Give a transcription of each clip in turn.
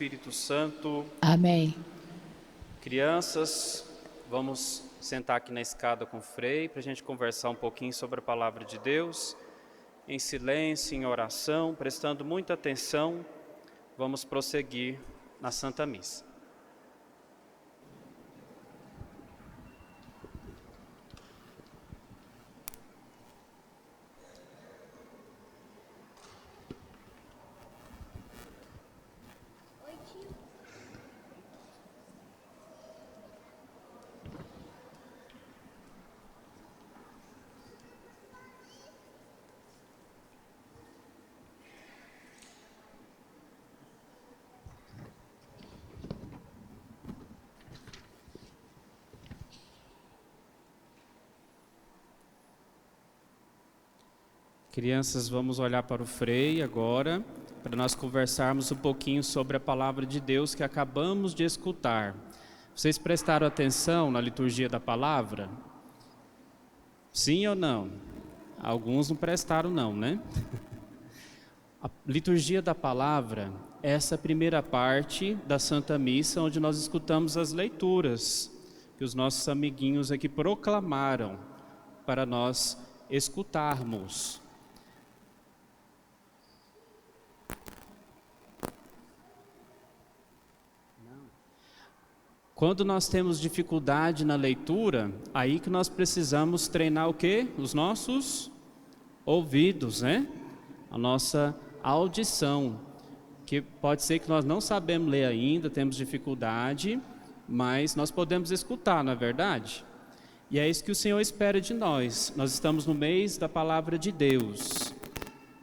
Espírito Santo. Amém. Crianças, vamos sentar aqui na escada com o Frei para a gente conversar um pouquinho sobre a palavra de Deus, em silêncio, em oração, prestando muita atenção. Vamos prosseguir na Santa Missa. Crianças, vamos olhar para o Frei agora, para nós conversarmos um pouquinho sobre a palavra de Deus que acabamos de escutar. Vocês prestaram atenção na liturgia da palavra? Sim ou não? Alguns não prestaram não, né? A liturgia da palavra é essa primeira parte da Santa Missa, onde nós escutamos as leituras que os nossos amiguinhos aqui proclamaram para nós escutarmos. Quando nós temos dificuldade na leitura, aí que nós precisamos treinar o quê? Os nossos ouvidos, né? A nossa audição, que pode ser que nós não sabemos ler ainda, temos dificuldade, mas nós podemos escutar, não é verdade? E é isso que o Senhor espera de nós. Nós estamos no mês da Palavra de Deus,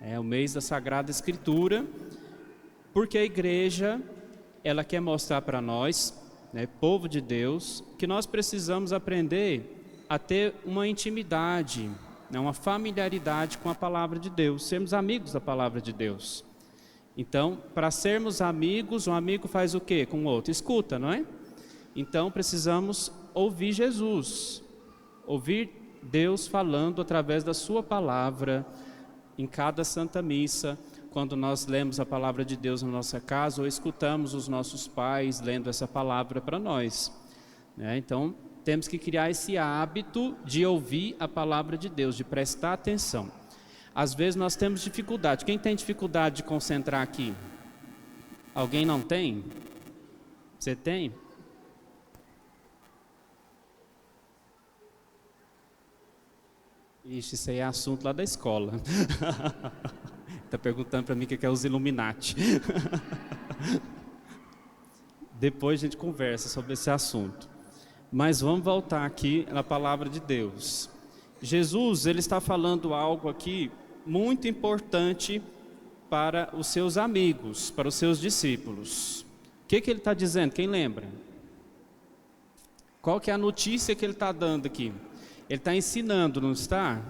é o mês da Sagrada Escritura, porque a igreja, ela quer mostrar para nós, povo de Deus, que nós precisamos aprender a ter uma intimidade, uma familiaridade com a palavra de Deus, sermos amigos da palavra de Deus. Então, para sermos amigos, um amigo faz o quê com o outro? Escuta, não é? Então, precisamos ouvir Jesus, ouvir Deus falando através da sua palavra em cada Santa Missa, quando nós lemos a palavra de Deus na nossa casa ou escutamos os nossos pais lendo essa palavra para nós, né? Então, temos que criar esse hábito de ouvir a palavra de Deus, de prestar atenção. Às vezes nós temos dificuldade. Quem tem dificuldade de concentrar aqui? Alguém não tem? Você tem? Ixi, isso aí é assunto lá da escola. Está perguntando para mim o que é os Illuminati. Depois a gente conversa sobre esse assunto. Mas vamos voltar aqui na palavra de Deus. Jesus, ele está falando algo aqui muito importante para os seus amigos, para os seus discípulos. O que ele está dizendo? Quem lembra? Qual que é a notícia que ele está dando aqui? Ele está ensinando, não está?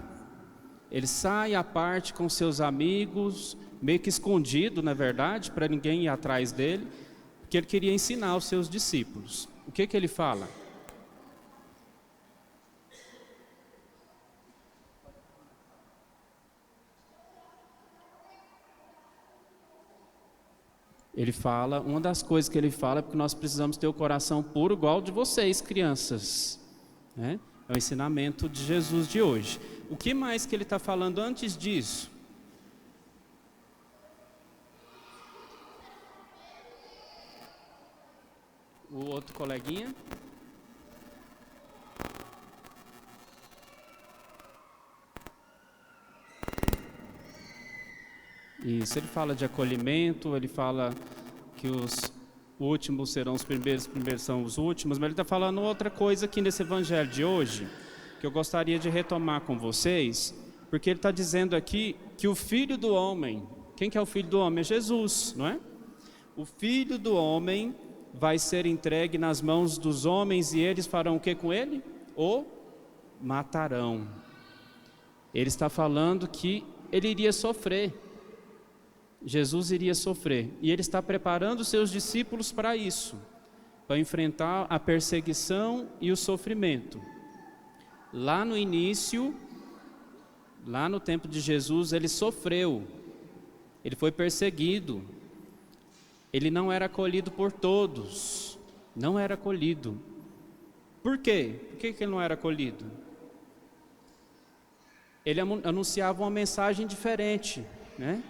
Ele sai à parte com seus amigos, meio que escondido, na verdade, para ninguém ir atrás dele, porque ele queria ensinar os seus discípulos. O que ele fala? Ele fala, uma das coisas que ele fala é porque nós precisamos ter o coração puro igual de vocês, crianças, né? É o ensinamento de Jesus de hoje. O que mais que ele está falando antes disso? O outro coleguinha? Isso, ele fala de acolhimento, ele fala que os últimos serão os primeiros são os últimos, mas ele está falando outra coisa aqui nesse evangelho de hoje, que eu gostaria de retomar com vocês, porque ele está dizendo aqui que o Filho do Homem, quem que é o Filho do Homem? É Jesus, não é? O Filho do Homem vai ser entregue nas mãos dos homens e eles farão o que com ele? O matarão. Ele está falando que ele iria sofrer. Jesus iria sofrer, e ele está preparando os seus discípulos para isso, para enfrentar a perseguição e o sofrimento. Lá no início, lá no tempo de Jesus, ele sofreu, ele foi perseguido, Ele não era acolhido por todos, não era acolhido. Por quê? Por que ele não era acolhido? Ele anunciava uma mensagem diferente, né?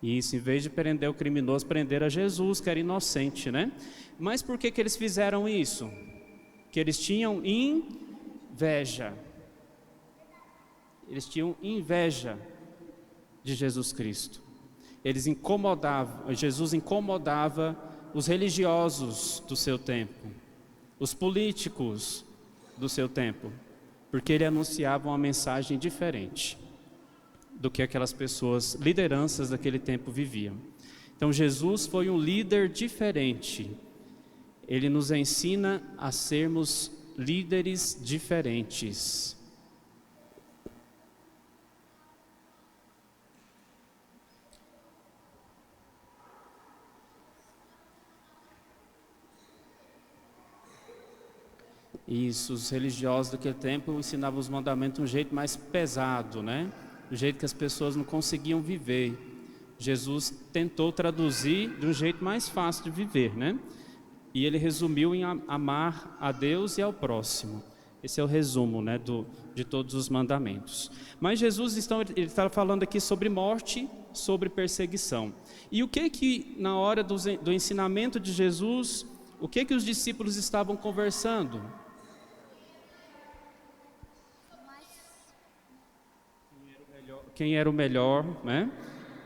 E isso, em vez de prender o criminoso, prender a Jesus, que era inocente, né? Mas por que eles fizeram isso? Que eles tinham inveja. Eles tinham inveja de Jesus Cristo. Jesus incomodava os religiosos do seu tempo, os políticos do seu tempo, porque ele anunciava uma mensagem diferente do que aquelas pessoas, lideranças daquele tempo viviam. Então Jesus foi um líder diferente. Ele nos ensina a sermos líderes diferentes. Isso, os religiosos daquele tempo ensinavam os mandamentos de um jeito mais pesado, né? Do jeito que as pessoas não conseguiam viver. Jesus tentou traduzir de um jeito mais fácil de viver, né? E ele resumiu em amar a Deus e ao próximo. Esse é o resumo, né, de todos os mandamentos. Mas Jesus ele está falando aqui sobre morte, sobre perseguição. E o que na hora do ensinamento de Jesus, o que os discípulos estavam conversando? Quem era o melhor, né?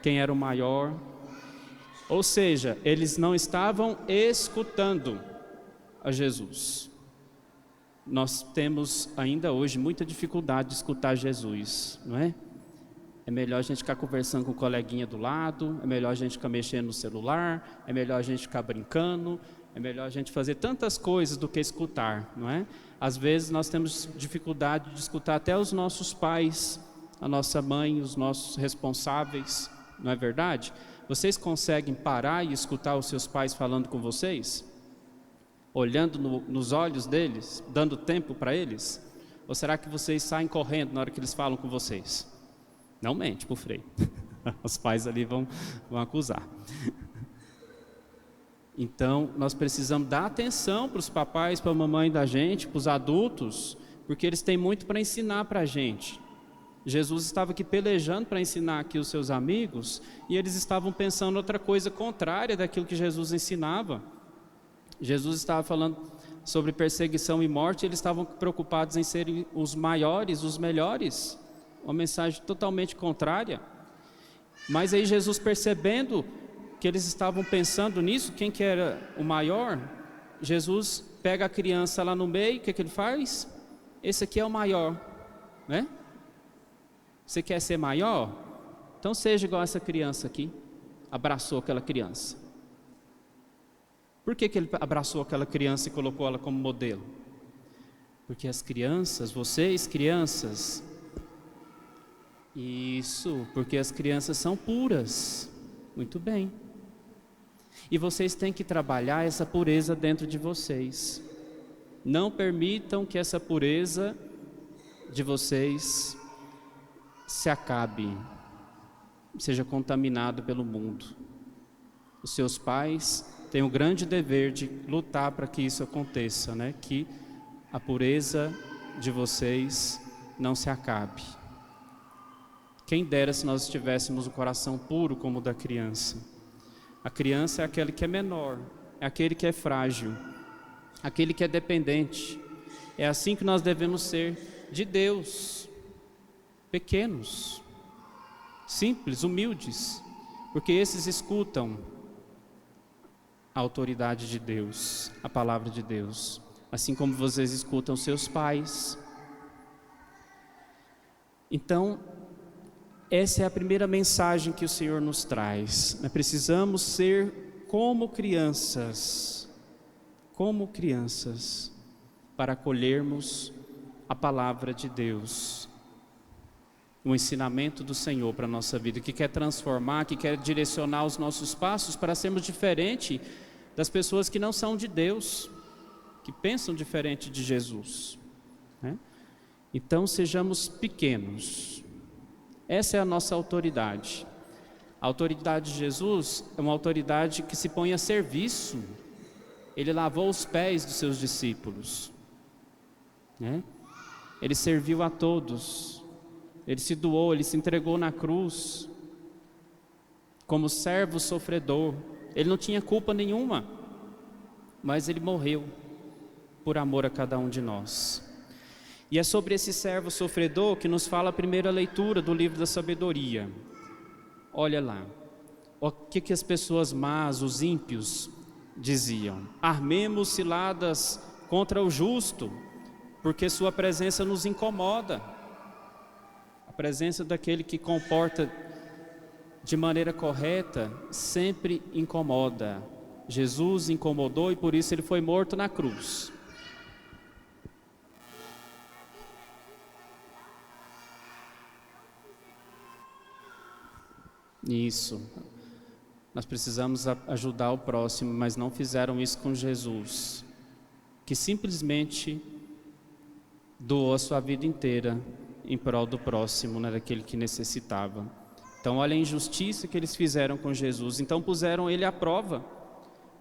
Quem era o maior. Ou seja, eles não estavam escutando a Jesus. Nós temos ainda hoje muita dificuldade de escutar Jesus, não é? É melhor a gente ficar conversando com o coleguinha do lado, é melhor a gente ficar mexendo no celular, é melhor a gente ficar brincando, é melhor a gente fazer tantas coisas do que escutar, não é? Às vezes nós temos dificuldade de escutar até os nossos pais, a nossa mãe, os nossos responsáveis, não é verdade? Vocês conseguem parar e escutar os seus pais falando com vocês? Olhando nos olhos deles, dando tempo para eles? Ou será que vocês saem correndo na hora que eles falam com vocês? Não mente pro Frei. Os pais ali vão acusar. Então, nós precisamos dar atenção para os papais, para a mamãe da gente, para os adultos, porque eles têm muito para ensinar para a gente. Jesus estava aqui pelejando para ensinar aqui os seus amigos, e eles estavam pensando outra coisa contrária daquilo que Jesus ensinava. Jesus estava falando sobre perseguição e morte, e eles estavam preocupados em serem os maiores, os melhores. Uma mensagem totalmente contrária. Mas aí Jesus, percebendo que eles estavam pensando nisso, quem que era o maior, Jesus pega a criança lá no meio, o que ele faz? Esse aqui é o maior, né? Você quer ser maior? Então seja igual essa criança aqui. Abraçou aquela criança. Por que ele abraçou aquela criança e colocou ela como modelo? Porque as crianças, vocês crianças, isso, porque as crianças são puras. Muito bem. E vocês têm que trabalhar essa pureza dentro de vocês. Não permitam que essa pureza de vocês se acabe, seja contaminado pelo mundo. Os seus pais têm o grande dever de lutar para que isso aconteça, né? Que a pureza de vocês não se acabe. Quem dera se nós tivéssemos o coração puro como o da criança. A criança é aquele que é menor, é aquele que é frágil, aquele que é dependente. É assim que nós devemos ser de Deus, pequenos, simples, humildes, porque esses escutam a autoridade de Deus, a palavra de Deus, assim como vocês escutam seus pais. Então, essa é a primeira mensagem que o Senhor nos traz. Nós precisamos ser como crianças, para acolhermos a palavra de Deus. o ensinamento do Senhor para a nossa vida, que quer transformar, que quer direcionar os nossos passos para sermos diferentes das pessoas que não são de Deus, que pensam diferente de Jesus, né? Então sejamos pequenos. Essa é a nossa autoridade. A autoridade de Jesus é uma autoridade que se põe a serviço. Ele lavou os pés dos seus discípulos, né? Ele serviu a todos. Ele se doou, ele se entregou na cruz como servo sofredor. Ele não tinha culpa nenhuma, mas ele morreu por amor a cada um de nós. E é sobre esse servo sofredor que nos fala a primeira leitura do livro da sabedoria. Olha lá, o que as pessoas más, os ímpios, diziam: armemos ciladas contra o justo, porque sua presença nos incomoda. A presença daquele que comporta de maneira correta sempre incomoda. Jesus incomodou e por isso ele foi morto na cruz. Isso. Nós precisamos ajudar o próximo, mas não fizeram isso com Jesus, que simplesmente doou a sua vida inteira em prol do próximo, né, daquele que necessitava. Então olha a injustiça que eles fizeram com Jesus. Então puseram ele à prova,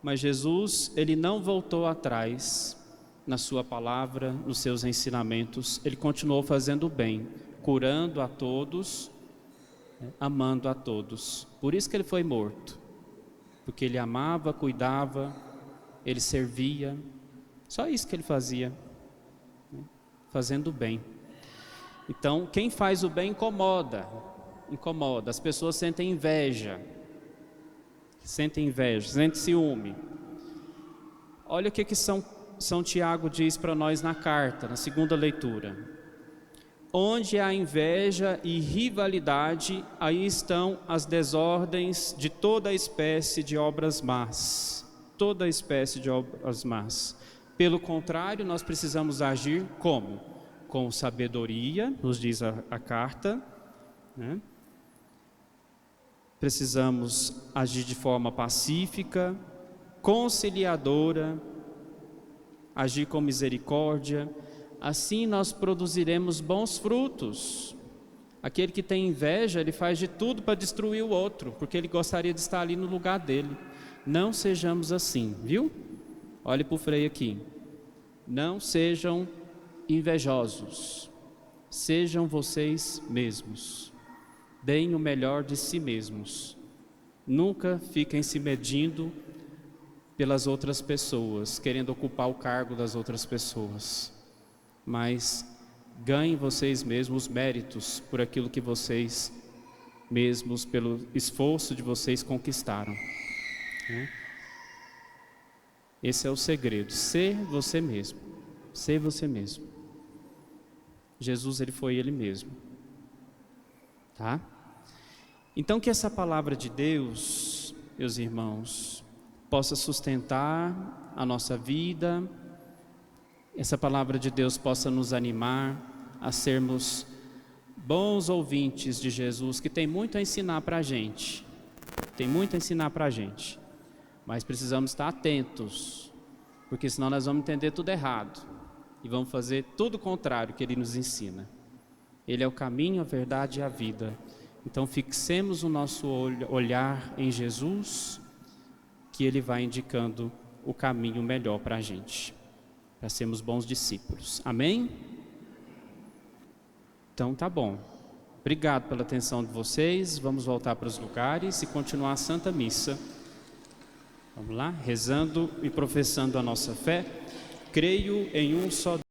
mas Jesus, ele não voltou atrás na sua palavra, nos seus ensinamentos. Ele continuou fazendo o bem, curando a todos, amando a todos. Por isso que ele foi morto, porque ele amava, cuidava, ele servia. Só isso que ele fazia, fazendo o bem. Então quem faz o bem incomoda. As pessoas sentem inveja, sentem ciúme. Olha o que São Tiago diz para nós na carta, na segunda leitura: onde há inveja e rivalidade, aí estão as desordens de toda espécie de obras más. Toda espécie de obras más. Pelo contrário, nós precisamos agir como? Com sabedoria, nos diz a carta, né? Precisamos agir de forma pacífica, conciliadora, agir com misericórdia. Assim nós produziremos bons frutos. Aquele que tem inveja, ele faz de tudo para destruir o outro, porque ele gostaria de estar ali no lugar dele. Não sejamos assim, viu? Olhe para o freio aqui. Não sejam invejosos. Sejam vocês mesmos. Deem o melhor de si mesmos. Nunca fiquem se medindo pelas outras pessoas, querendo ocupar o cargo das outras pessoas. Mas ganhem vocês mesmos méritos por aquilo que vocês mesmos, pelo esforço de vocês, conquistaram. Esse é o segredo, ser você mesmo. Ser você mesmo. Jesus, ele foi ele mesmo. Tá? Então que essa palavra de Deus, meus irmãos, possa sustentar a nossa vida. Essa palavra de Deus possa nos animar a sermos bons ouvintes de Jesus, que tem muito a ensinar para a gente. Tem muito a ensinar para a gente. Mas precisamos estar atentos, porque senão nós vamos entender tudo errado. E vamos fazer tudo o contrário que Ele nos ensina. Ele é o caminho, a verdade e a vida. Então fixemos o nosso olhar em Jesus, que Ele vai indicando o caminho melhor para a gente, para sermos bons discípulos. Amém? Então tá bom. Obrigado pela atenção de vocês. Vamos voltar para os lugares e continuar a Santa Missa. Vamos lá, rezando e professando a nossa fé. Creio em um só Deus.